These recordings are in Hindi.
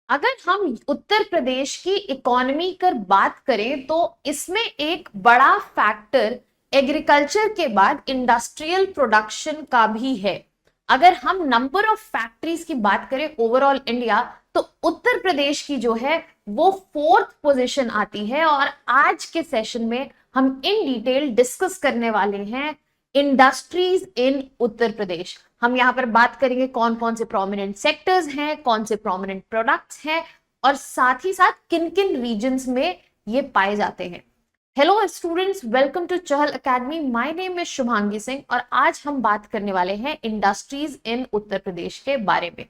अगर हम उत्तर प्रदेश की इकोनॉमी कर बात करें तो इसमें एक बड़ा फैक्टर एग्रीकल्चर के बाद इंडस्ट्रियल प्रोडक्शन का भी है। अगर हम नंबर ऑफ फैक्ट्रीज की बात करें ओवरऑल इंडिया, तो उत्तर प्रदेश की जो है वो फोर्थ पोजीशन आती है। और आज के सेशन में हम इन डिटेल डिस्कस करने वाले हैं इंडस्ट्रीज इन उत्तर प्रदेश। हम यहाँ पर बात करेंगे कौन कौन से प्रोमिनेंट सेक्टर्स हैं, कौन से प्रोमिनेंट प्रोडक्ट्स हैं, और साथ ही साथ किन किन रीजन्स में ये पाए जाते हैं। Hello students, welcome to Chahal academy. My name is Shubhangi Singh और आज हम बात करने वाले हैं इंडस्ट्रीज इन उत्तर प्रदेश के बारे में।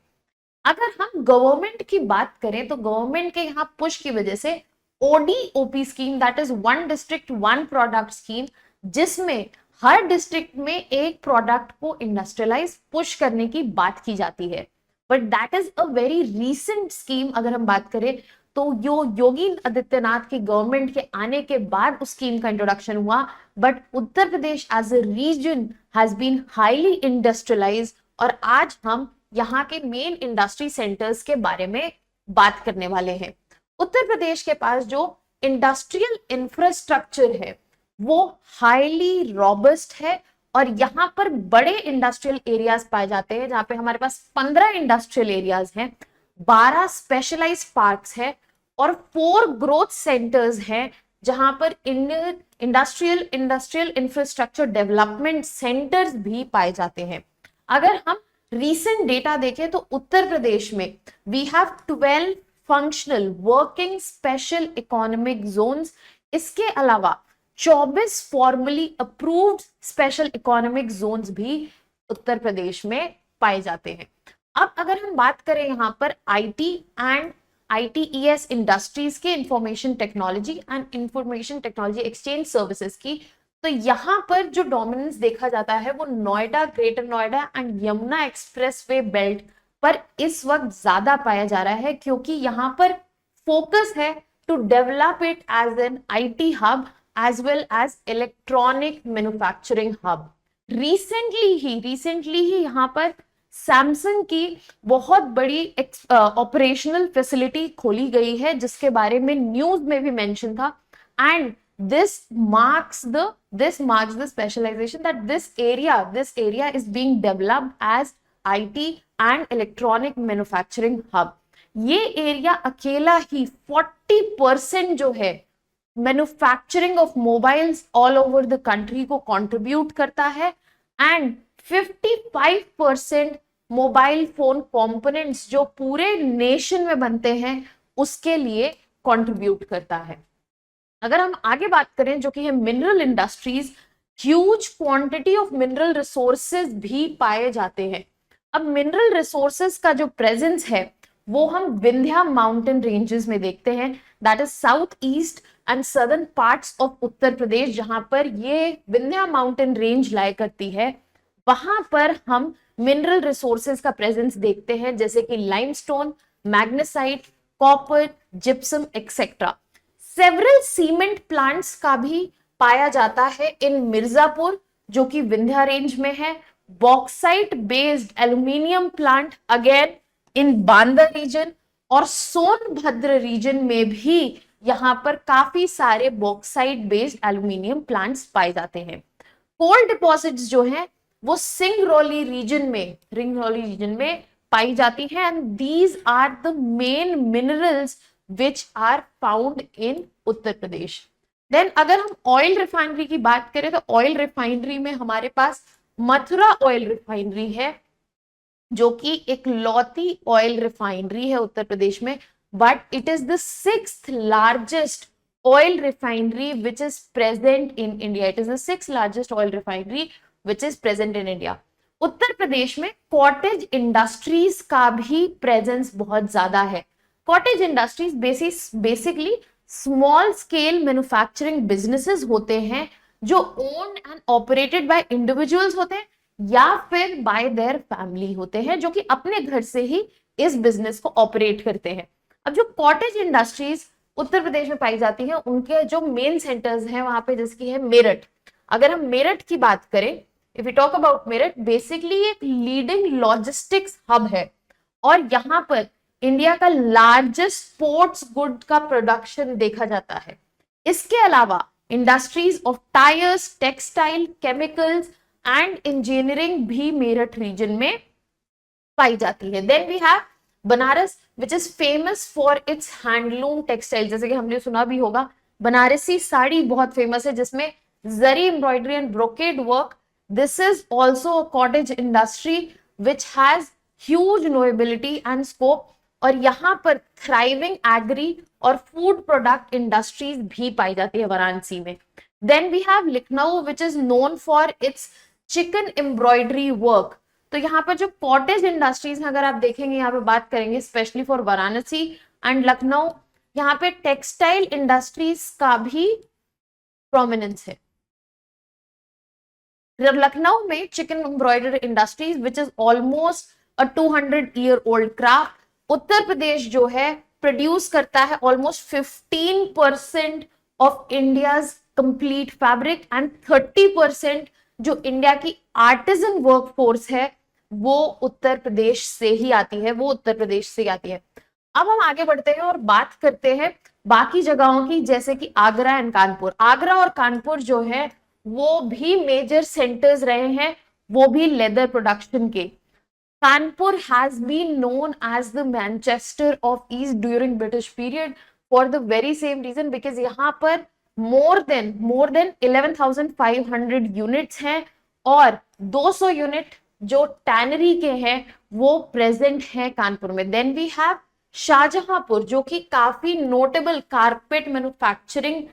अगर हम गवर्नमेंट की बात करें तो गवर्नमेंट के यहाँ पुश की वजह से ODOP scheme, that is one district one product scheme, जिसमें हर डिस्ट्रिक्ट में एक प्रोडक्ट को इंडस्ट्रियलाइज पुश करने की बात की जाती है। But that is a very recent scheme. अगर हम बात करें तो योगी आदित्यनाथ की गवर्नमेंट के आने के बाद उस स्कीम का इंट्रोडक्शन हुआ। But Uttar Pradesh as a region has been highly industrialise और आज हम यहाँ के मेन इंडस्ट्री सेंटर्स के बारे में बात करने वाले हैं। उत्तर प्रदेश के पास जो इंडस्ट्रियल इंफ्रास्ट्रक्चर है वो हाईली रॉबस्ट है और यहाँ पर बड़े इंडस्ट्रियल एरियाज पाए जाते हैं, जहां पे हमारे पास 15 इंडस्ट्रियल एरियाज हैं, 12 स्पेशलाइज्ड पार्क्स हैं और 4 ग्रोथ सेंटर्स हैं, जहां पर इंडस्ट्रियल इंफ्रास्ट्रक्चर डेवलपमेंट सेंटर्स भी पाए जाते हैं। अगर हम रीसेंट डेटा देखें तो उत्तर प्रदेश में we have 12 functional working special economic zones. इसके अलावा 24 formally approved special economic zones भी उत्तर प्रदेश में पाए जाते हैं। अब अगर हम बात करें यहाँ पर आईटी एंड आईटीईएस इंडस्ट्रीज के information technology and information technology exchange services की, तो यहाँ पर जो डोमिनेंस देखा जाता है वो Noida, greater Noida and Yamuna expressway belt पर इस वक्त ज्यादा पाया जा रहा है, क्योंकि यहाँ पर फोकस है to develop it as an IT hub as well as electronic manufacturing hub। Recently ही यहाँ पर सैमसंग की बहुत बड़ी ऑपरेशनल फैसिलिटी खोली गई है, जिसके बारे में न्यूज में भी मेंशन था। And this marks the specialization that this area is being developed as IT and electronic manufacturing hub। ये एरिया अकेला ही 40% जो है manufacturing of mobiles all over the country को कंट्रीब्यूट करता है एंड 55% मोबाइल फोन कंपोनेंट्स जो पूरे नेशन में बनते हैं उसके लिए कंट्रीब्यूट करता है। अगर हम आगे बात करें जो कि है mineral industries, huge quantity of mineral resources भी पाए जाते हैं। अब मिनरल रिसोर्सेज का जो प्रेजेंस है वो हम विंध्या माउंटेन रेंजेस में देखते हैं, that is south east and southern parts of Uttar Pradesh, जहां पर ये विंध्या माउंटेन रेंज लाया करती है। वहां पर हम मिनरल रिसोर्सेज का प्रेजेंस देखते हैं, जैसे कि limestone, magnesite, copper, gypsum etcetera. Several cement plants का भी पाया जाता है इन मिर्जापुर जो कि विंध्या रेंज में है। Bauxite based aluminium plant again in Banda region और सोनभद्र रीजन में भी यहाँ पर काफी सारे बॉक्साइट बेस्ड एल्यूमिनियम प्लांट्स पाए जाते हैं। कोल डिपॉजिट्स जो हैं वो सिंगरौली रीजन में पाई जाती हैं and these are the main minerals which are found in Uttar Pradesh. Then अगर हम ऑयल रिफाइनरी की बात करें तो ऑयल रिफाइनरी में हमारे पास मथुरा ऑयल रिफाइनरी है, जो कि एक लौती ऑयल रिफाइनरी है उत्तर प्रदेश में, but it is the 6th largest oil refinery which is present in India. It is the 6th largest oil refinery which is present in India. Uttar Pradesh में कॉटेज इंडस्ट्रीज का भी प्रेजेंस बहुत ज्यादा है। Cottage industries basically small scale manufacturing businesses होते हैं जो owned and operated by individuals होते हैं या फिर बाय देयर फैमिली होते हैं, जो कि अपने घर से ही इस बिजनेस को ऑपरेट करते हैं। अब जो कॉटेज इंडस्ट्रीज उत्तर प्रदेश में पाई जाती हैं उनके जो मेन सेंटर्स हैं वहां पे, जैसे कि है मेरठ। अगर हम मेरठ की बात करें, if you talk about Meerut, basically एक लीडिंग लॉजिस्टिक्स हब है और यहाँ पर इंडिया का लार्जेस्ट स्पोर्ट्स गुड का प्रोडक्शन देखा जाता है। इसके अलावा industries of tyres, textile, chemicals and engineering भी मेरठ रीजन में पाई जाती है। Then we have Banaras which is famous for its handloom textile, जैसे कि हमने सुना भी होगा बनारसी साड़ी बहुत फेमस है जिसमें zari embroidery and brocade work. This is also a cottage industry which has huge nobility and scope, और यहाँ पर थ्राइविंग एग्री और फूड प्रोडक्ट इंडस्ट्रीज भी पाई जाती है वाराणसी में। Then we have Lucknow which is known for its chikan embroidery work. तो यहाँ पर जो कॉटेज इंडस्ट्रीज हैं, अगर आप देखेंगे यहाँ पे बात करेंगे specially for Varanasi and Lucknow, यहाँ पे टेक्सटाइल इंडस्ट्रीज का भी प्रोमिनेंस है। लखनऊ में chikan embroidery industries which is almost a 200-year old craft. Uttar Pradesh जो है प्रोड्यूस करता है almost 15% of India's complete fabric and 30% जो इंडिया की आर्टिजन वर्कफोर्स है वो उत्तर प्रदेश से ही आती है, वो उत्तर प्रदेश से आती है। अब हम आगे बढ़ते हैं और बात करते हैं बाकी जगहों की, जैसे कि आगरा एंड कानपुर। आगरा और कानपुर जो है वो भी मेजर सेंटर्स रहे हैं, वो भी लेदर प्रोडक्शन के। Kanpur has been known as the Manchester of East during British period for the very same reason, because यहाँ पर more than 11,500 यूनिट्स हैं और 200 यूनिट जो टैनरी के हैं वो प्रेजेंट हैं कानपुर में। देन वी हैव शाहजहांपुर जो कि काफी नोटेबल कारपेट मैन्युफैक्चरिंग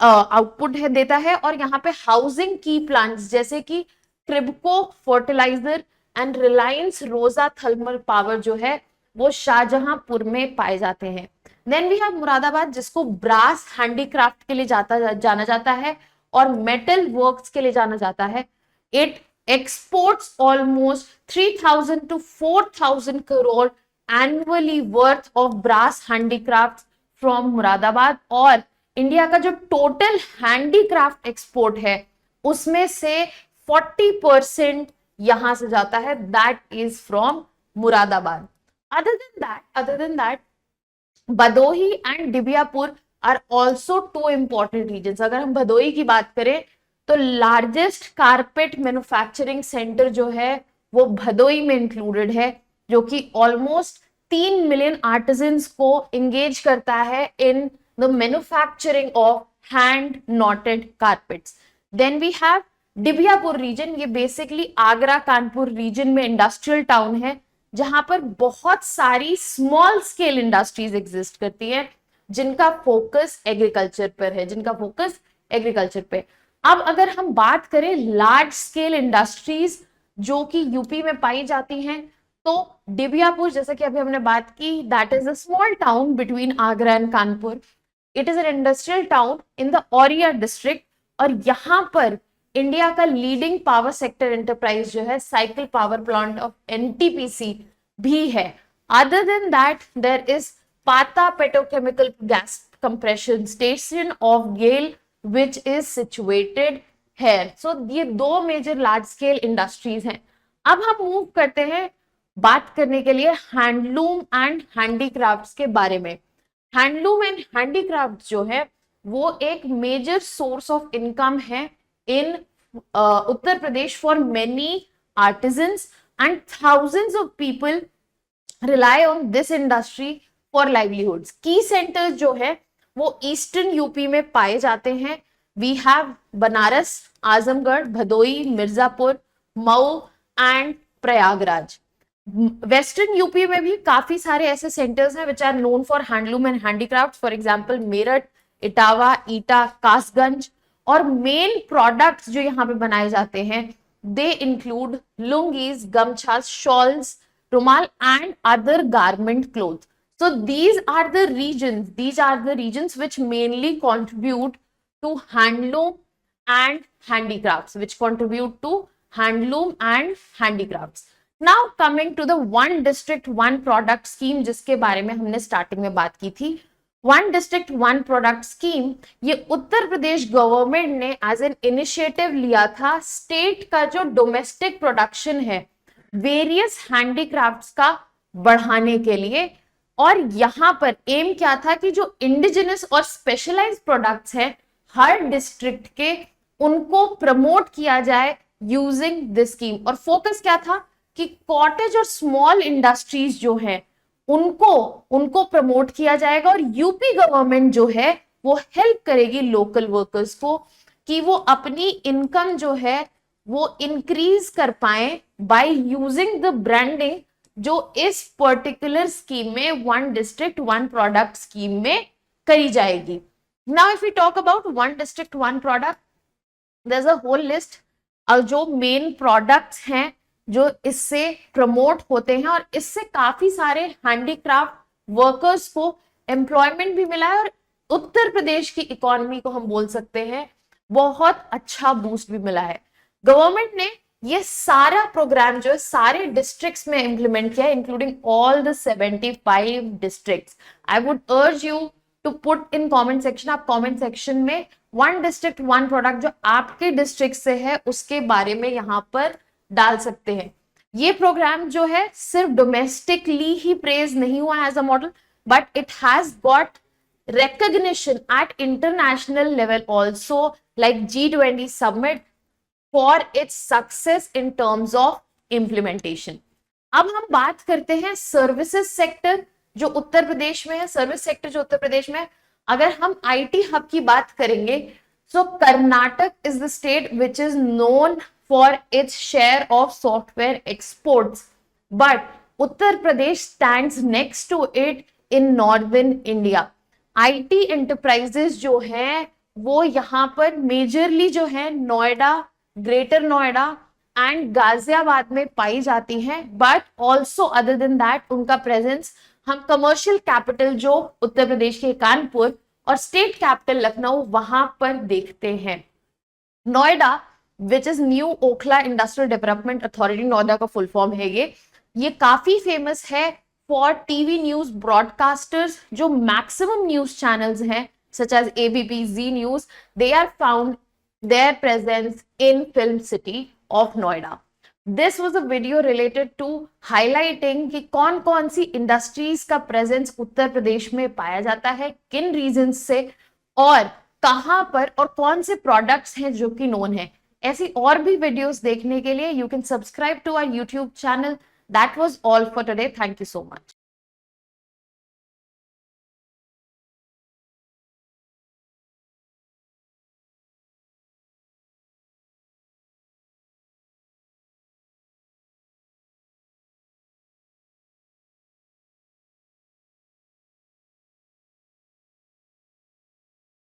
आउटपुट है देता है, और यहाँ पे हाउसिंग की प्लांट्स जैसे कि ट्रिबको फर्टिलाइजर एंड रिलायंस रोजा थर्मल पावर जो है वो शाहजहांपुर में पाए जाते हैं। देन वी हैव मुरादाबाद जिसको ब्रास हैंडीक्राफ्ट के लिए जाना जाता है और मेटल वर्क्स के लिए जाना जाता है। It exports almost 3,000 to 4,000 crore annually worth of brass handicraft from Moradabad, और इंडिया का जो टोटल हैंडीक्राफ्ट एक्सपोर्ट है उसमें से 40% यहां से जाता है, that is from Moradabad. Other than that Bhadohi and Dibiyapur are also two important regions. अगर हम भदोही की बात करें तो लार्जेस्ट कारपेट मैन्युफैक्चरिंग सेंटर जो है वो भदोही में इंक्लूडेड है, जो कि ऑलमोस्ट 3 मिलियन आर्टिजन्स को एंगेज करता है in the manufacturing of hand knotted carpets. Then we have Dibiyapur region, ये बेसिकली आगरा कानपुर रीजन में इंडस्ट्रियल टाउन है जहां पर बहुत सारी स्मॉल स्केल इंडस्ट्रीज एग्जिस्ट करती हैं जिनका फोकस एग्रीकल्चर पर है, अब अगर हम बात करें लार्ज स्केल इंडस्ट्रीज जो कि यूपी में पाई जाती हैं, तो डिबियापुर जैसा कि अभी हमने बात की, that is a small town between Agra and Kanpur. It is an industrial town in the Auraiya district, और यहाँ पर इंडिया का लीडिंग पावर सेक्टर एंटरप्राइज जो है cycle power plant of NTPC भी है। Other than that there is Pata petrochemical gas compression station of GAIL which is situated here. So ये दो मेजर लार्ज स्केल इंडस्ट्रीज हैं। अब हम मूव करते हैं बात करने के लिए हैंडलूम एंड हैंडीक्राफ्ट्स के बारे में। हैंडलूम एंड हैंडीक्राफ्ट जो है वो एक मेजर सोर्स ऑफ इनकम है in Uttar Pradesh for many artisans and thousands of people rely on this industry for livelihoods. Key centres जो है वो ईस्टर्न यूपी में पाए जाते हैं। We have Banaras, Azamgarh, Bhadohi, Mirzapur, Mau and Prayagraj. Western UP में भी काफी सारे ऐसे सेंटर्स हैं which are known for handloom and handicraft, for example Meerut, Etawah, Etah, Kasganj. और मेन प्रोडक्ट्स जो यहाँ पे बनाए जाते हैं दे इंक्लूड लुंगीज, गमछा, शॉल्स, रुमाल and other garment cloth. So these are the regions which mainly contribute to handloom and handicrafts, Now coming to the one district one product scheme जिसके बारे में हमने स्टार्टिंग में बात की थी। One district one product scheme ये उत्तर प्रदेश गवर्नमेंट ने एज एन इनिशिएटिव लिया था स्टेट का जो डोमेस्टिक प्रोडक्शन है वेरियस हैंडीक्राफ्ट्स का बढ़ाने के लिए। और यहाँ पर एम क्या था कि जो इंडिजिनस और स्पेशलाइज्ड प्रोडक्ट्स हैं हर डिस्ट्रिक्ट के, उनको प्रमोट किया जाए यूजिंग दिस स्कीम। और फोकस क्या था कि कॉटेज और स्मॉल इंडस्ट्रीज जो है उनको उनको प्रमोट किया जाएगा, और यूपी गवर्नमेंट जो है वो हेल्प करेगी लोकल वर्कर्स को कि वो अपनी इनकम जो है वो इंक्रीज कर pi by using the branding जो इस पर्टिकुलर स्कीम में one district one product scheme में करी जाएगी। Now if we talk about one district one product, there is a whole list जो मेन प्रोडक्ट्स हैं जो इससे प्रमोट होते हैं, और इससे काफी सारे हैंडीक्राफ्ट वर्कर्स को एम्प्लॉयमेंट भी मिला है, और उत्तर प्रदेश की इकोनॉमी को हम बोल सकते हैं बहुत अच्छा बूस्ट भी मिला है। गवर्नमेंट ने ये सारा प्रोग्राम जो है सारे डिस्ट्रिक्ट्स में इंप्लीमेंट किया है, including all the 75 districts. I would urge you to put in comment section, आप कमेंट सेक्शन में वन डिस्ट्रिक्ट वन प्रोडक्ट जो आपके डिस्ट्रिक्ट से है उसके बारे में यहाँ पर डाल सकते हैं। ये प्रोग्राम जो है सिर्फ डोमेस्टिकली ही प्रेज नहीं हुआ as a model, but it has got recognition at international level also, like G20 summit, for its success in terms of implementation। अब हम बात करते हैं सर्विसेज सेक्टर जो उत्तर प्रदेश में है। सर्विस सेक्टर जो उत्तर प्रदेश में है, अगर हम आईटी हब की बात करेंगे, so Karnataka is the state which is known for its share of software exports, but Uttar Pradesh stands next to it in northern India. IT enterprises जो है वो यहाँ पर मेजरली जो है नोएडा, ग्रेटर नोएडा एंड गाजियाबाद में पाई जाती हैं, but also other than that उनका प्रेजेंस हम कमर्शियल कैपिटल जो उत्तर प्रदेश के कानपुर और स्टेट कैपिटल लखनऊ वहां पर देखते हैं। Noida which is new Okhla industrial development authority, Noida का फुल फॉर्म है ये काफी फेमस है फॉर टीवी न्यूज ब्रॉडकास्टर्स। जो मैक्सिमम न्यूज चैनल्स हैं such as ABP, Zee news, they are found their presence in film city of Noida. This was a video related to highlighting कि कौन कौन सी इंडस्ट्रीज का प्रेजेंस उत्तर प्रदेश में पाया जाता है, किन रीजंस से, और कहां पर, और कौन से प्रोडक्ट्स हैं जो कि नोन है। ऐसी और भी वीडियोस देखने के लिए you can subscribe to our YouTube channel. That was all for today. Thank you so much.